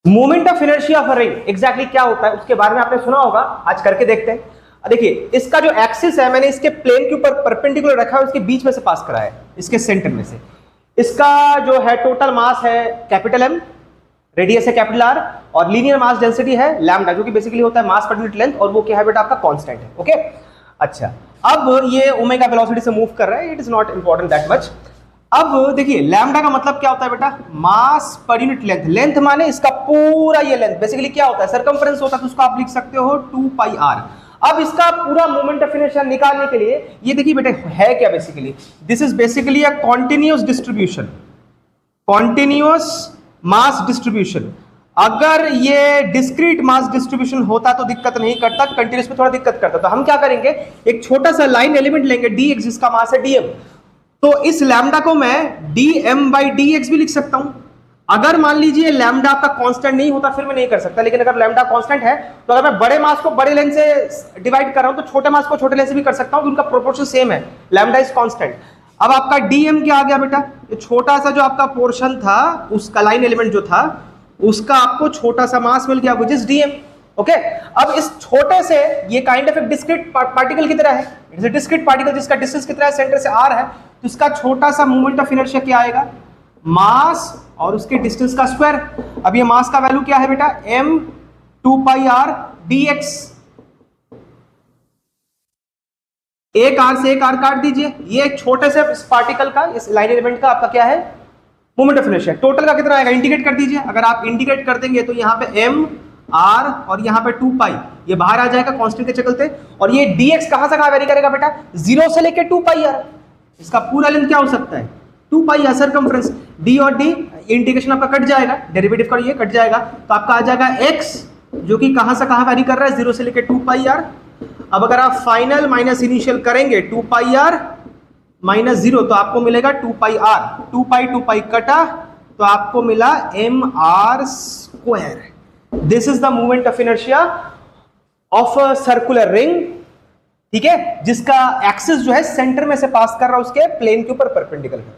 Moment of inertia of a ring exactly क्या होता है उसके बारे में आपने सुना होगा, आज करके देखते हैं। देखिए इसका जो एक्सिस है मैंने इसके प्लेन के ऊपर परपेंडिकुलर रखा है, उसके बीच में से पास करा है, इसके सेंटर में से। इसका जो है टोटल मास है कैपिटल एम, रेडियस है कैपिटल आर, और लीनियर मास डेंसिटी है लैम्डा, जो कि बेसिकली होता है मास पर यूनिट लेंथ, और वो क्या है बेटा आपका कांस्टेंट है। ओके अच्छा, अब ये ओमेगा वेलोसिटी से मूव कर रहा है, it is not important that much. अब देखिए लैम्डा का मतलब क्या होता है बेटा, मास पर यूनिट लेंथ। लेंथ माने इसका पूरा ये लेंथ, बेसिकली क्या होता है सर्कमफरेंस होता है, तो उसको आप लिख सकते हो 2 पाई आर। अब इसका पूरा मोमेंट ऑफ इनर्शिया निकालने के लिए ये देखिए बेटे है क्या, basically this is basically a continuous distribution, continuous mass distribution. अगर ये डिस्क्रीट मास डिस्ट्रीब्यूशन होता तो दिक्कत नहीं करता, कंटिन्यूअस में थोड़ा दिक्कत करता। तो हम क्या करेंगे, एक छोटा सा लाइन एलिमेंट लेंगे dx, जिसका मास है dm। तो इस लैम्डा को मैं dm/dx भी लिख सकता हूं। अगर मान लीजिए लैम्डा आपका कांस्टेंट नहीं होता फिर मैं नहीं कर सकता, लेकिन अगर लैम्डा कांस्टेंट है तो अगर मैं बड़े मास को बड़े लेंथ से डिवाइड कर रहा हूं तो छोटे मास को छोटे लेंथ से भी कर सकता हूं, उनका प्रोपोर्शन सेम है, लैम्डा इज कांस्टेंट। अब आपका dm क्या आ गया बेटा, ये छोटा सा जो आपका पोर्शन था, उसका लाइन एलिमेंट जो था, उसका आपको छोटा सा मास मिल गया, विच इज dm। ओके अब इस छोटे से ये काइंड ऑफ एक डिस्क्रीट पार्टिकल की तरह है, it is a discrete particle जिसका डिस्टेंस कितना है, सेंटर से r है, तो इसका छोटा सा मोमेंट ऑफ इनर्शिया क्या आएगा, मास और उसके डिस्टेंस का स्क्वायर। अब ये मास का वैल्यू क्या है बेटा, m 2 पाई r dx। एक r से एक r काट दीजिए, ये एक छोटे से इस पार्टिकल का, इस लाइन एलिमेंट का आपका क्या है मोमेंट ऑफ इनर्शिया। टोटल का कितना आएगा, इंडिकेट कर दीजिए। अगर आप इंडिकेट कर देंगे तो यहाँ पे m r और यहाँ पे 2 पाई, ये बाहर आ जाएगा कांस्टेंट के चलते। और ये dx कहां से कहां वेरी करेगा बेटा, 0 से लेके 2 पाई r। इसका पूरा लेंथ क्या हो सकता है, 2 पाई r सर्कमफ्रेंस। d और d इंटीग्रेशन आपका कट जाएगा, डेरिवेटिव का ये कट जाएगा, तो आपका आ जाएगा x, जो कि कहां से कहां वेरी कर रहा है, 0 से लेके 2 पाई r। अब अगर आप फाइनल माइनस इनिशियल करेंगे 2 पाई r माइनस 0, तो आपको मिलेगा 2 पाई r। 2 पाई कटा तो आपको मिला mr square. This is the movement of inertia of a circular ring, ठीक है, जिसका एक्सिस जो है सेंटर में से पास कर रहा है, उसके प्लेन के ऊपर परपेंडिकुलर है।